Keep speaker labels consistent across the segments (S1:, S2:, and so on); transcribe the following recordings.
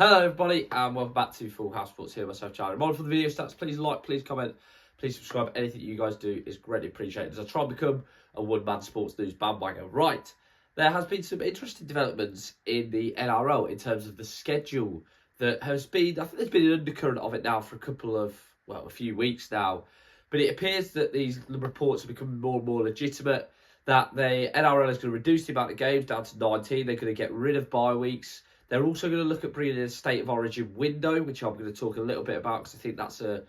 S1: Hello everybody and welcome back to Full House Sports here, myself Charlie. More for the video stats, please like, please comment, please subscribe. Anything you guys do is greatly appreciated as I try and become a one-man sports news bandwagon. Right, there has been some interesting developments in the NRL in terms of the schedule that has been, I think there's been an undercurrent of it now for a few weeks now. But it appears that these reports are becoming more and more legitimate, that the NRL is going to reduce the amount of games down to 19. They're going to get rid of bye weeks. They're also going to look at bringing in a state of origin window, which I'm going to talk a little bit about because I think that's a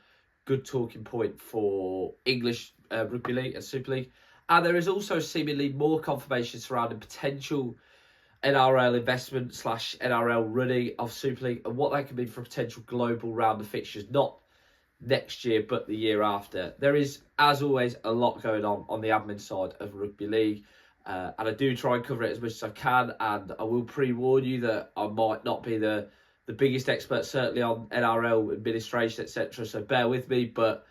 S1: good talking point for English Rugby League and Super League. And there is also seemingly more confirmation surrounding potential NRL investment / NRL running of Super League and what that could mean for a potential global round of fixtures, not next year but the year after. There is, as always, a lot going on the admin side of Rugby League. And I do try and cover it as much as I can, and I will pre-warn you that I might not be the biggest expert, certainly on NRL administration, etc. So bear with me, but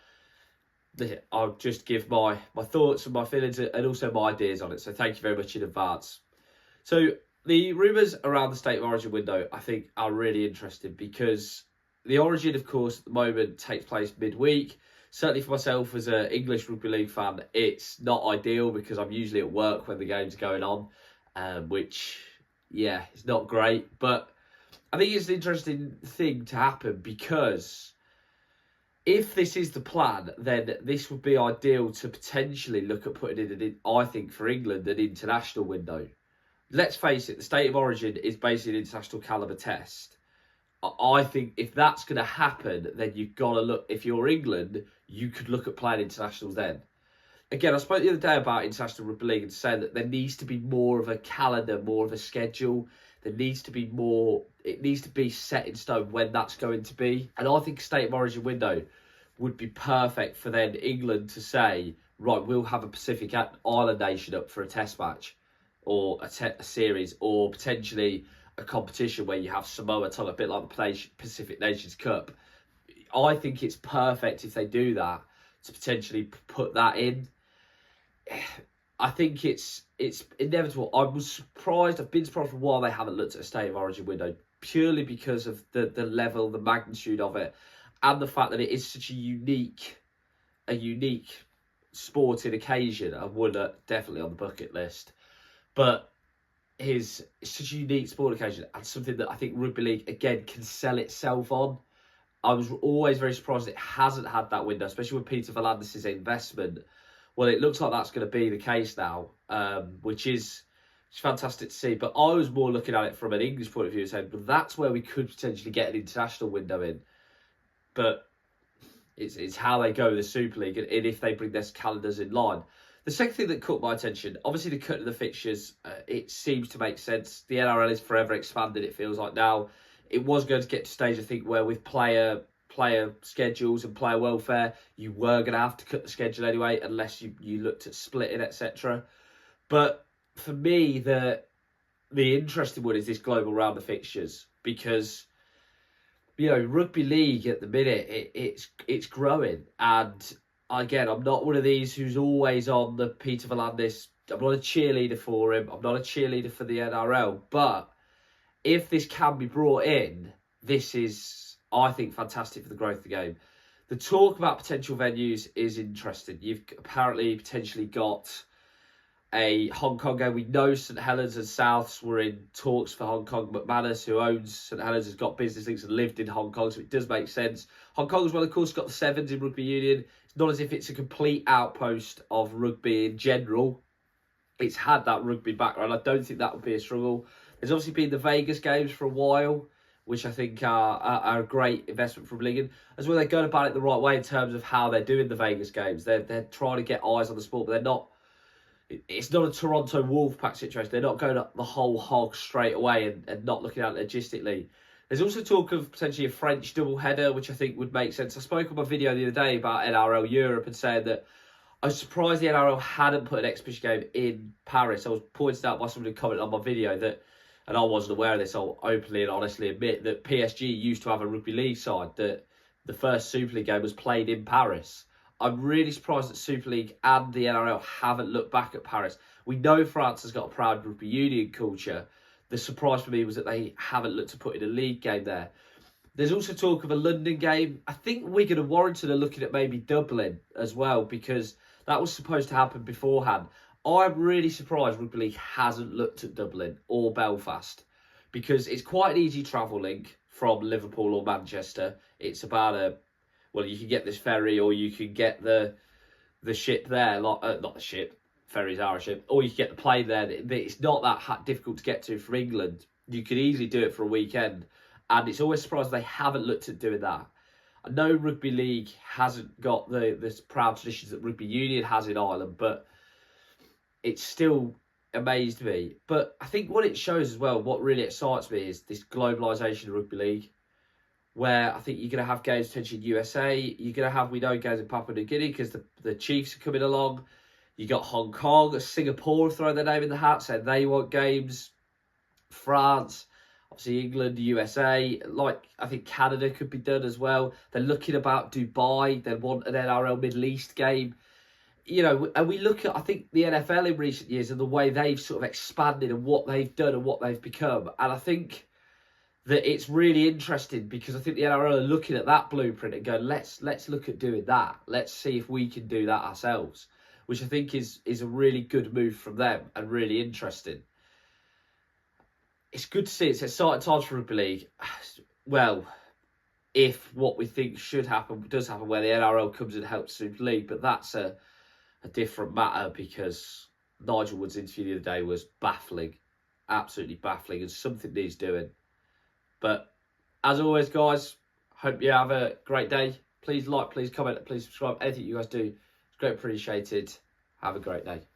S1: I'll just give my thoughts and my feelings and also my ideas on it. So thank you very much in advance. So the rumours around the state of origin window, I think, are really interesting because the origin, of course, at the moment takes place midweek. Certainly for myself as an English Rugby League fan, it's not ideal because I'm usually at work when the game's going on, which, yeah, it's not great. But I think it's an interesting thing to happen because if this is the plan, then this would be ideal to potentially look at putting in, I think, for England, an international window. Let's face it, the state of origin is basically an international calibre test. I think if that's going to happen, then you've got to look, if you're England, you could look at playing internationals then. Again, I spoke the other day about international rugby league and saying that there needs to be more of a calendar, more of a schedule. There needs to be more, it needs to be set in stone when that's going to be. And I think state of origin window would be perfect for then England to say, right, we'll have a Pacific Island nation up for a test match or a series, or potentially a competition where you have Samoa Tonga, a bit like the Pacific Nations Cup. I think it's perfect if they do that to potentially put that in. I think it's inevitable. I've been surprised for a while they haven't looked at a state of origin window, purely because of the level, the magnitude of it, and the fact that it is such a unique sporting occasion, and one definitely on the bucket list. But it's such a unique sport occasion and something that I think Rugby League, again, can sell itself on. I was always very surprised it hasn't had that window, especially with Peter V'landys' investment. Well, it looks like that's going to be the case now, which is fantastic to see. But I was more looking at it from an English point of view, saying, well, that's where we could potentially get an international window in. But it's how they go with the Super League and if they bring their calendars in line. The second thing that caught my attention, obviously the cut of the fixtures, it seems to make sense. The NRL is forever expanded, it feels like now. It was going to get to a stage, I think, where with player schedules and player welfare, you were going to have to cut the schedule anyway, unless you looked at splitting, etc. But for me, the interesting one is this global round of fixtures because, you know, Rugby League at the minute, it's growing. And again, I'm not one of these who's always on the Peter V'landys. I'm not a cheerleader for him. I'm not a cheerleader for the NRL. But if this can be brought in, this is, I think, fantastic for the growth of the game. The talk about potential venues is interesting. You've apparently potentially got a Hong Kong game. We know St Helens and Souths were in talks for Hong Kong. McManus, who owns St Helens, has got business links and lived in Hong Kong, so it does make sense. Hong Kong as well, of course, got the Sevens in rugby union. It's not as if it's a complete outpost of rugby in general. It's had that rugby background. I don't think that would be a struggle. There's obviously been the Vegas games for a while, which I think are a great investment from Ligon. As well, they're going about it the right way in terms of how they're doing the Vegas games. They're trying to get eyes on the sport, but they're not. It's not a Toronto Wolfpack situation. They're not going up the whole hog straight away and not looking at it logistically. There's also talk of potentially a French double-header, which I think would make sense. I spoke on my video the other day about NRL Europe and saying that I was surprised the NRL hadn't put an exhibition game in Paris. I was pointed out by somebody who commented on my video that, and I wasn't aware of this, I'll openly and honestly admit that PSG used to have a rugby league side, that the first Super League game was played in Paris. I'm really surprised that Super League and the NRL haven't looked back at Paris. We know France has got a proud rugby union culture. the surprise for me was that they haven't looked to put in a league game there. There's also talk of a London game. I think Wigan and Warrington are looking at maybe Dublin as well, because that was supposed to happen beforehand. I'm really surprised Rugby League hasn't looked at Dublin or Belfast, because it's quite an easy travel link from Liverpool or Manchester. It's about you can get this ferry, or you can get the ship there, not the ship, ferries are a ship, or you can get the plane there. It's not that difficult to get to from England. You could easily do it for a weekend, and it's always surprising they haven't looked at doing that. I know Rugby League hasn't got the proud traditions that Rugby Union has in Ireland, but it's still amazed me. But I think what it shows as well, what really excites me, is this globalisation of Rugby League, where I think you're going to have games potentially in USA. You're going to have, we know, games in Papua New Guinea because the Chiefs are coming along. You got Hong Kong, Singapore throwing their name in the hat, saying they want games. France, obviously England, USA. Like, I think Canada could be done as well. They're looking about Dubai. They want an NRL Middle East game. You know, and we look at, I think, the NFL in recent years and the way they've sort of expanded and what they've done and what they've become. And I think that it's really interesting, because I think the NRL are looking at that blueprint and going, let's look at doing that. Let's see if we can do that ourselves, which I think is a really good move from them and really interesting. It's good to see. It's exciting times for Rugby League. Well, if what we think should happen does happen, where the NRL comes and helps Super League, but that's a different matter, because Nigel Wood's interview the other day was baffling, absolutely baffling, and something needs doing. But as always, guys, hope you have a great day. Please like, please comment, please subscribe. Anything you guys do, it's great appreciated. Have a great day.